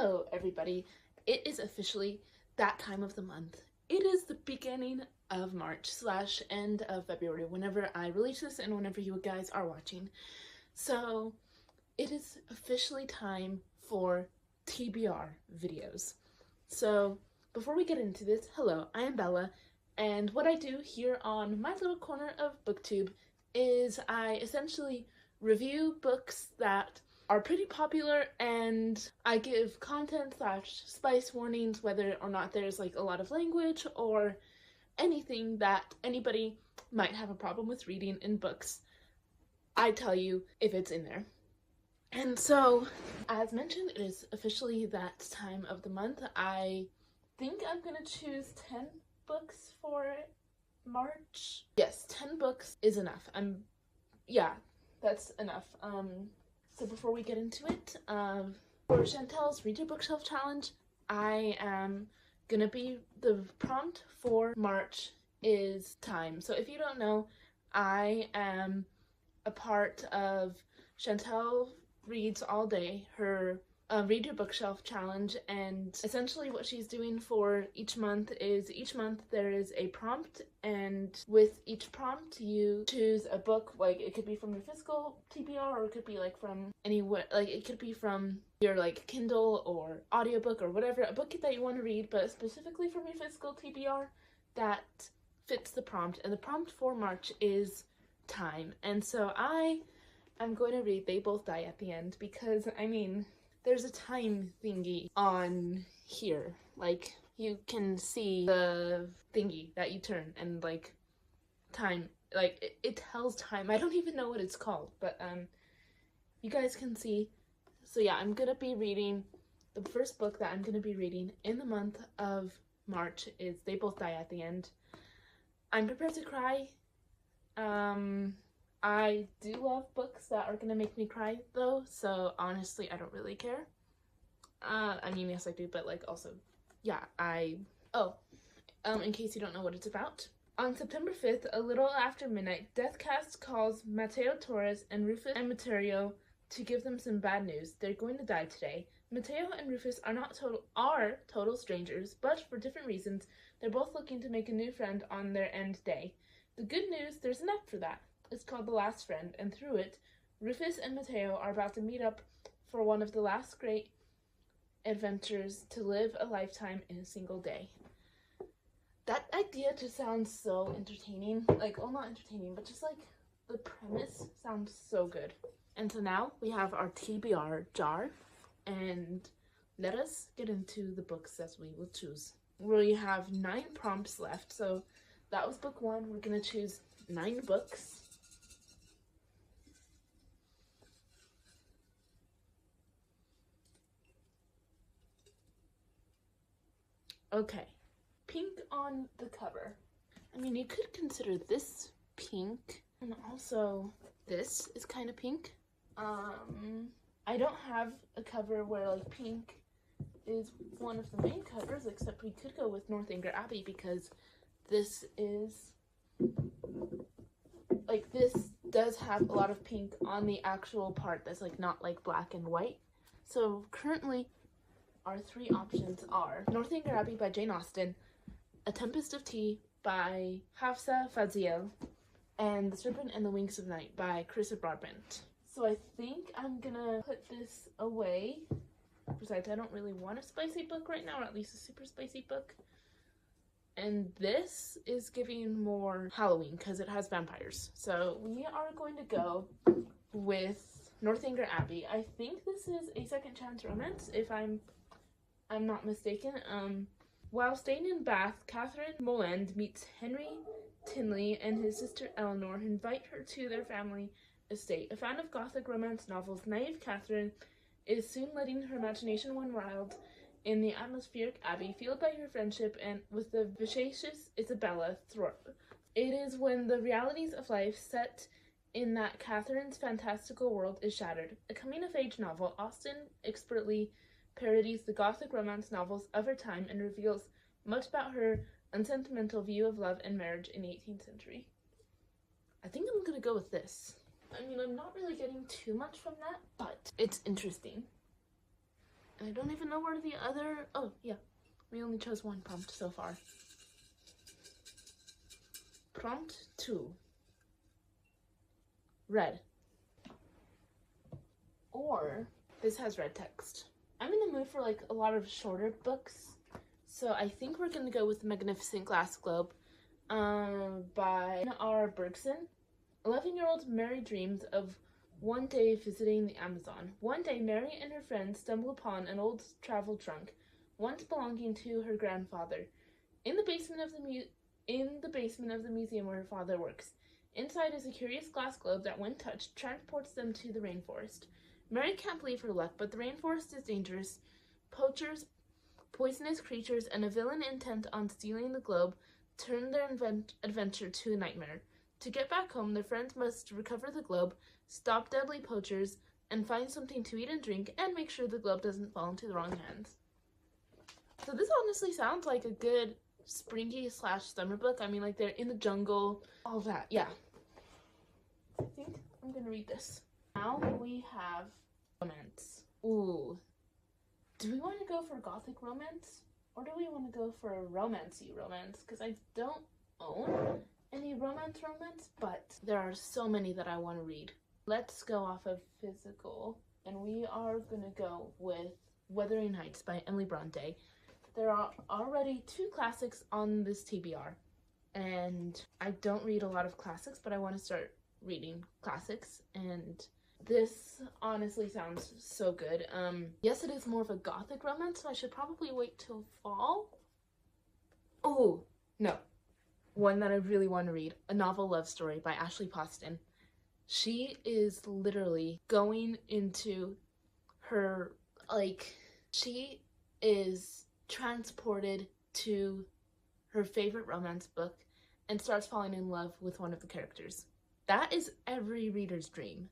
Hello everybody, it is officially that time of the month. It is the beginning of March / end of February whenever I release this and whenever you guys are watching. So it is officially time for TBR videos. So before we get into this, hello, I am Bella, and what I do here on my little corner of BookTube is I essentially review books that are pretty popular, and I give content / spice warnings whether or not there's like a lot of language or anything that anybody might have a problem with reading in books. I tell you if it's in there. And so, as mentioned, it is officially that time of the month. I think I'm gonna choose 10 books for March. Yes, 10 books is enough. Yeah, that's enough. So before we get into it, for Chantel's Read Your Bookshelf Challenge, the prompt for March is time. So if you don't know, I am a part of Chantel Reads All Day, her Read Your Bookshelf Challenge, and essentially what she's doing for each month is each month there is a prompt, and with each prompt you choose a book. Like, it could be from your physical TBR, or it could be like from anywhere, like it could be from your like Kindle or audiobook or whatever, a book that you want to read, but specifically from your physical TBR that fits the prompt. And the prompt for March is time, and so I'm going to read They Both Die at the End because, I mean, there's a time thingy on here. Like, you can see the thingy that you turn, and like time, like it tells time. I don't even know what it's called, but you guys can see. So yeah, I'm gonna be reading, the first book that I'm gonna be reading in the month of March is They Both Die at the End. I'm prepared to cry. I do love books that are gonna make me cry though, so honestly I don't really care. I mean, yes I do, but like also, yeah, in case you don't know what it's about. On September 5th, a little after midnight, Deathcast calls Mateo Torres and Rufus and Materio to give them some bad news. They're going to die today. Mateo and Rufus are total strangers, but for different reasons, they're both looking to make a new friend on their end day. The good news, there's an app for that. It's called The Last Friend, and through it, Rufus and Mateo are about to meet up for one of the last great adventures to live a lifetime in a single day. That idea just sounds so entertaining. Like, well, not entertaining, but just like the premise sounds so good. And so now we have our TBR jar, and let us get into the books as we will choose. We have 9 prompts left, so that was book 1. We're gonna choose 9 books. Okay, pink on the cover. I mean, you could consider this pink, and also this is kind of pink. I don't have a cover where like pink is one of the main covers, except we could go with Northanger Abbey because this is, like, this does have a lot of pink on the actual part that's like not like black and white. So currently our 3 options are Northanger Abbey by Jane Austen, A Tempest of Tea by Hafsa Faziel, and The Serpent and the Wings of Night by Carissa Broadbent. So I think I'm gonna put this away. Besides, I don't really want a spicy book right now, or at least a super spicy book. And this is giving more Halloween because it has vampires. So we are going to go with Northanger Abbey. I think this is a second chance romance, if I'm not mistaken. While staying in Bath, Catherine Moland meets Henry Tinley and his sister Eleanor, who invite her to their family estate. A fan of Gothic romance novels, naive Catherine is soon letting her imagination run wild in the atmospheric abbey, fueled by her friendship and with the vivacious Isabella Thorpe. It is when the realities of life set in that Catherine's fantastical world is shattered. A coming-of-age novel, Austen expertly parodies the Gothic romance novels of her time and reveals much about her unsentimental view of love and marriage in the 18th century. I think I'm gonna go with this. I mean, I'm not really getting too much from that, but it's interesting. And I don't even know where the other, oh yeah, we only chose one prompt so far. Prompt 2. Red. Or this has red text. I'm in the mood for like a lot of shorter books, so I think we're gonna go with Magnificent Glass Globe by R. Bergson. 11-year-old Mary dreams of one day visiting the Amazon. One day, Mary and her friends stumble upon an old travel trunk, once belonging to her grandfather, in the basement of the museum where her father works. Inside is a curious glass globe that, when touched, transports them to the rainforest. Mary can't believe her luck, but the rainforest is dangerous. Poachers, poisonous creatures, and a villain intent on stealing the globe turn their adventure to a nightmare. To get back home, their friends must recover the globe, stop deadly poachers, and find something to eat and drink, and make sure the globe doesn't fall into the wrong hands. So this honestly sounds like a good springy / summer book. I mean, like, they're in the jungle, all that, yeah. I think I'm gonna read this. Now we have romance. Ooh. Do we want to go for gothic romance? Or do we want to go for a romancy romance? Because I don't own any romance, but there are so many that I want to read. Let's go off of physical, and we are gonna go with Wuthering Heights by Emily Bronte. There are already 2 classics on this TBR, and I don't read a lot of classics, but I want to start reading classics, and this honestly sounds so good. Yes, it is more of a gothic romance, so I should probably wait till fall. Oh, no. One that I really want to read, A Novel Love Story by Ashley Poston. She is literally going into her, she is transported to her favorite romance book and starts falling in love with one of the characters. That is every reader's dream.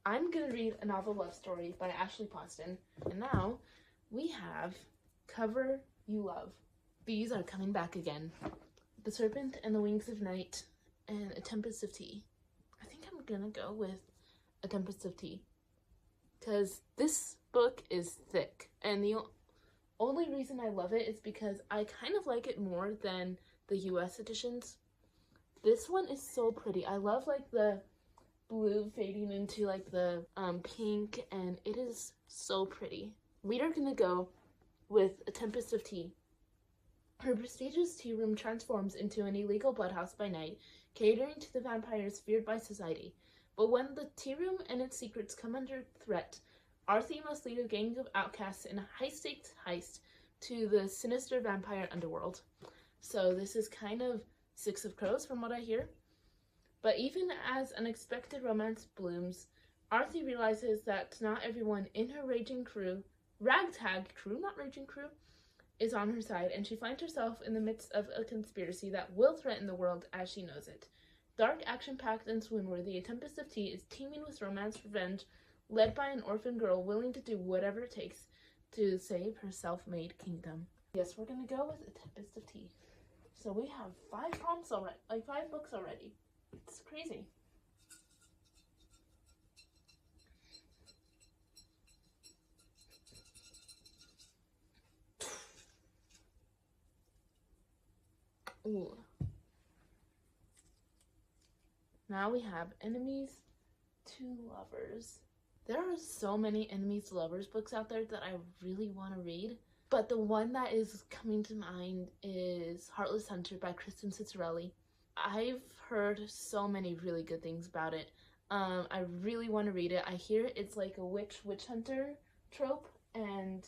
I'm gonna read A Novel Love Story by Ashley Poston. And now we have Cover You Love. These are coming back again. The Serpent and the Wings of Night and A Tempest of Tea. I think I'm gonna go with A Tempest of Tea, because this book is thick, and the only reason I love it is because I kind of like it more than the US editions. This one is so pretty. I love like the blue fading into like the pink, and it is so pretty. We are gonna go with A Tempest of Tea. Her prestigious tea room transforms into an illegal bloodhouse by night, catering to the vampires feared by society. But when the tea room and its secrets come under threat, Arthur must lead a gang of outcasts in a high-stakes heist to the sinister vampire underworld. So this is kind of Six of Crows from what I hear. But even as unexpected romance blooms, Arthur realizes that not everyone in her ragtag crew, not raging crew, is on her side, and she finds herself in the midst of a conspiracy that will threaten the world as she knows it. Dark, action-packed, and swoon-worthy, A Tempest of Tea is teeming with romance revenge, led by an orphan girl willing to do whatever it takes to save her self-made kingdom. Yes, we're gonna go with A Tempest of Tea. So we have 5 prompts already, 5 books already. It's crazy. Ooh. Now we have Enemies to Lovers. There are so many Enemies to Lovers books out there that I really want to read, but the one that is coming to mind is Heartless Hunter by Kristen Ciccarelli. I've heard so many really good things about it. I really want to read it. I hear it's like a witch hunter trope, and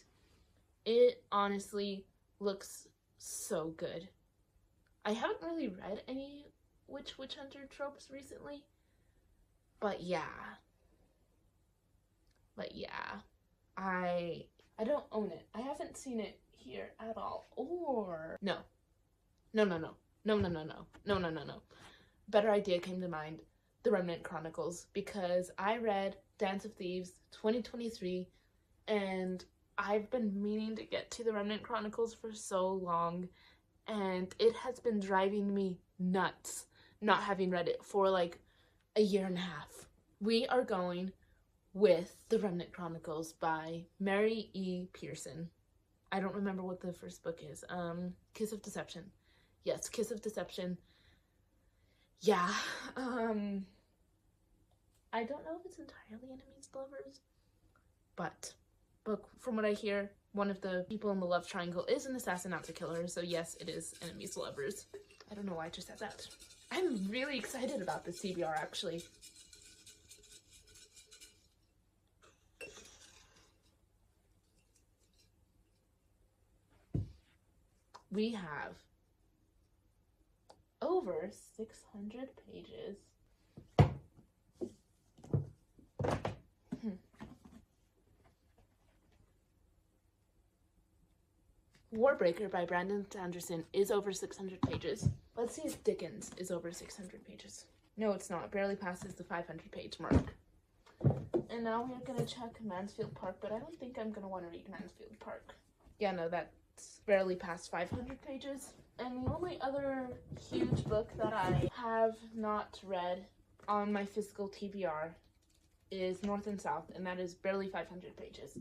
it honestly looks so good. I haven't really read any witch hunter tropes recently, but yeah, I don't own it. I haven't seen it here at all. Or no. Better idea came to mind, The Remnant Chronicles, because I read Dance of Thieves 2023, and I've been meaning to get to The Remnant Chronicles for so long, and it has been driving me nuts not having read it for like a year and a half. We are going with The Remnant Chronicles by Mary E. Pearson. I don't remember what the first book is. Kiss of Deception. Yes, Kiss of Deception. Yeah. I don't know if it's entirely enemies to lovers, but from what I hear, one of the people in the love triangle is an assassin, not a killer, so yes, it is enemies to lovers. I don't know why I just said that. I'm really excited about this TBR, actually. We have over 600 pages. Warbreaker by Brando Sando is over 600 pages. Let's see if Dickens is over 600 pages. No, it's not. It barely passes the 500 page mark. And now we're going to check Mansfield Park, but I don't think I'm going to want to read Mansfield Park. Yeah, no, that's barely past 500 pages. And the only other huge book that I have not read on my physical TBR is North and South, and that is barely 500 pages.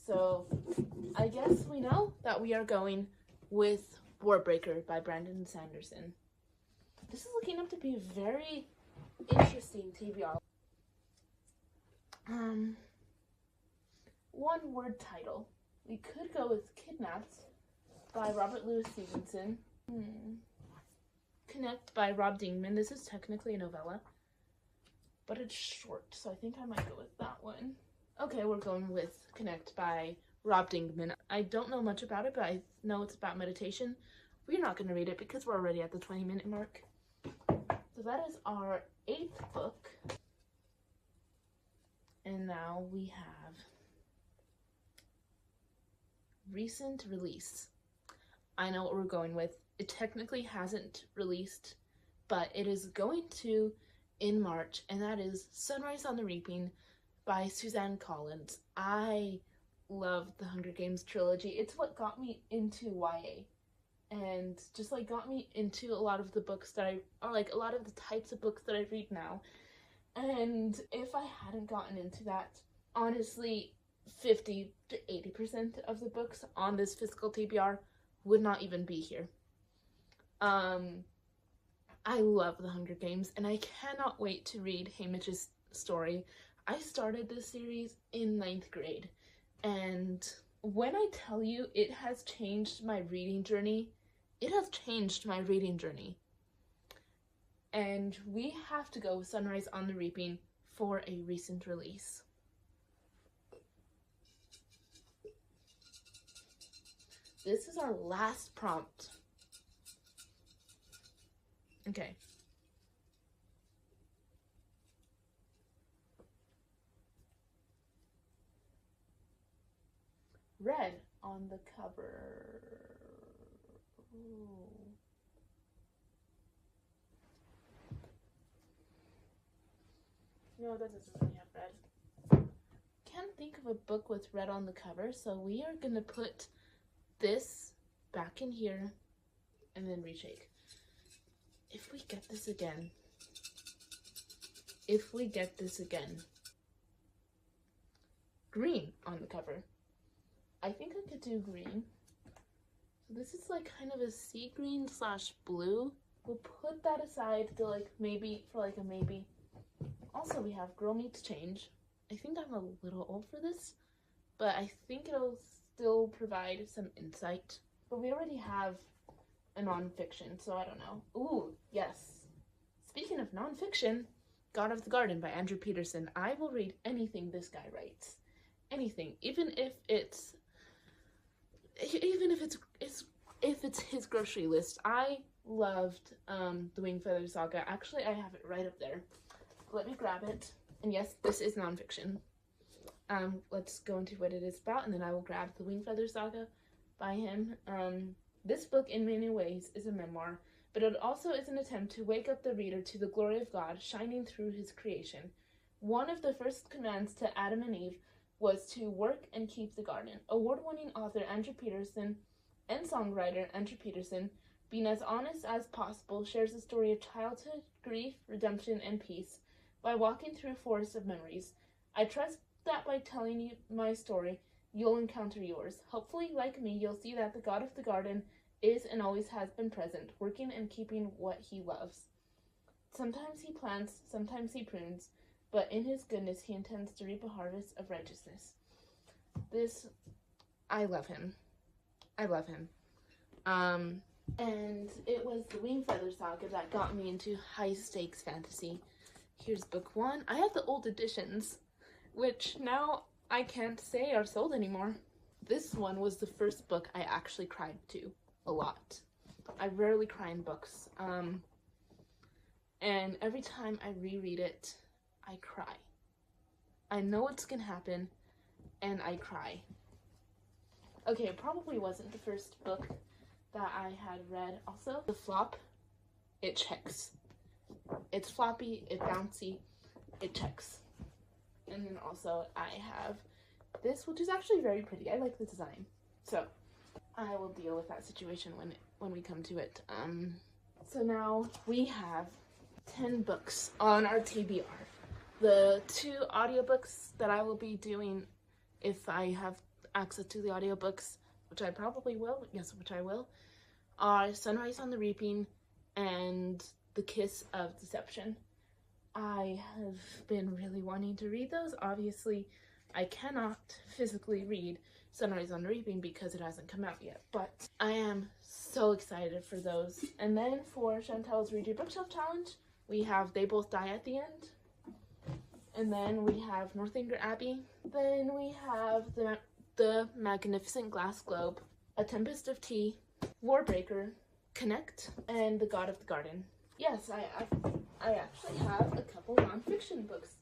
So I guess we know that we are going with Warbreaker by Brando Sando. This is looking up to be a very interesting TBR. One word title. We could go with Kidnapped by Robert Louis Stevenson. Connect by Rob Dingman. This is technically a novella, but it's short, so I think I might go with that one. Okay, we're going with Connect by Rob Dingman. I don't know much about it, but I know it's about meditation. We're not going to read it because we're already at the 20-minute mark. So that is our 8th book. And now we have recent release. I know what we're going with. It technically hasn't released, but it is going to in March, and that is Sunrise on the Reaping by Suzanne Collins. I love the Hunger Games trilogy. It's what got me into YA, and just like got me into a lot of the books that a lot of the types of books that I read now. And if I hadn't gotten into that, honestly, 50 to 80% of the books on this physical TBR would not even be here. I love the Hunger Games, and I cannot wait to read Hamish's story. I started this series in 9th grade, and when I tell you it has changed my reading journey, it has changed my reading journey. And we have to go with Sunrise on the Reaping for a recent release. This is our last prompt. Okay. Red on the cover. Ooh. No, that doesn't really have red. Can't think of a book with red on the cover, so we are gonna put this back in here and then reshake. If we get this again. Green on the cover. I think I could do green. So this is like kind of a sea green / blue. We'll put that aside to like maybe, for like a maybe. Also, we have Girl Meets Change. I think I'm a little old for this, but I think it'll still provide some insight. But we already have a nonfiction, so I don't know. Ooh, yes. Speaking of nonfiction, God of the Garden by Andrew Peterson. I will read anything this guy writes. Anything, even if it's his grocery list. I loved the Wingfeather Saga. Actually, I have it right up there. Let me grab it. And yes, this is nonfiction. Let's go into what it is about, and then I will grab the Wingfeather Saga by him. This book, in many ways, is a memoir, but it also is an attempt to wake up the reader to the glory of God shining through his creation. One of the first commands to Adam and Eve was to work and keep the garden. Award-winning author Andrew Peterson and songwriter Andrew Peterson, being as honest as possible, shares the story of childhood, grief, redemption, and peace by walking through a forest of memories. I trust that by telling you my story, you'll encounter yours. Hopefully, like me, you'll see that the God of the Garden is and always has been present, working and keeping what he loves. Sometimes he plants, sometimes he prunes, but in his goodness he intends to reap a harvest of righteousness. I love him. I love him. And it was the Wing Feather Saga that got me into high stakes fantasy. Here's book 1. I have the old editions, which now I can't say are sold anymore. This one was the first book I actually cried to a lot. I rarely cry in books. And every time I reread it, I cry. I know what's gonna happen, and I cry. Okay, it probably wasn't the first book that I had read. Also, the flop, it checks. It's floppy, it's bouncy, it checks. And then also I have this, which is actually very pretty. I like the design. So I will deal with that situation when we come to it. So now we have 10 books on our TBR. The 2 audiobooks that I will be doing, if I have access to the audiobooks, which I probably will, yes, which I will, are Sunrise on the Reaping and The Kiss of Deception. I have been really wanting to read those. Obviously, I cannot physically read Sunrise on the Reaping because it hasn't come out yet, but I am so excited for those. And then for Chantel's Read Your Bookshelf Challenge, we have They Both Die at the End. And then we have Northanger Abbey. Then we have the Magnificent Glass Globe, A Tempest of Tea, Warbreaker, Connect, and The God of the Garden. Yes, I actually have a couple nonfiction books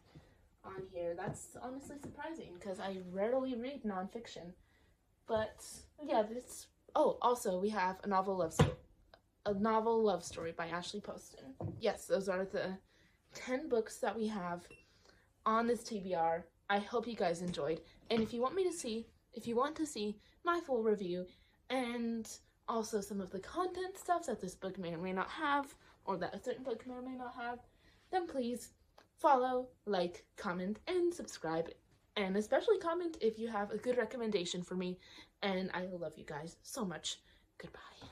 on here. That's honestly surprising because I rarely read nonfiction. But yeah, this. Oh, also we have a novel love story by Ashley Poston. Yes, those are the 10 books that we have on this TBR. I hope you guys enjoyed. And if you want to see my full review and also some of the content stuff that this book may or may not have, or that a certain book may or may not have, then please follow, like, comment, and subscribe. And especially comment if you have a good recommendation for me. And I love you guys so much. Goodbye.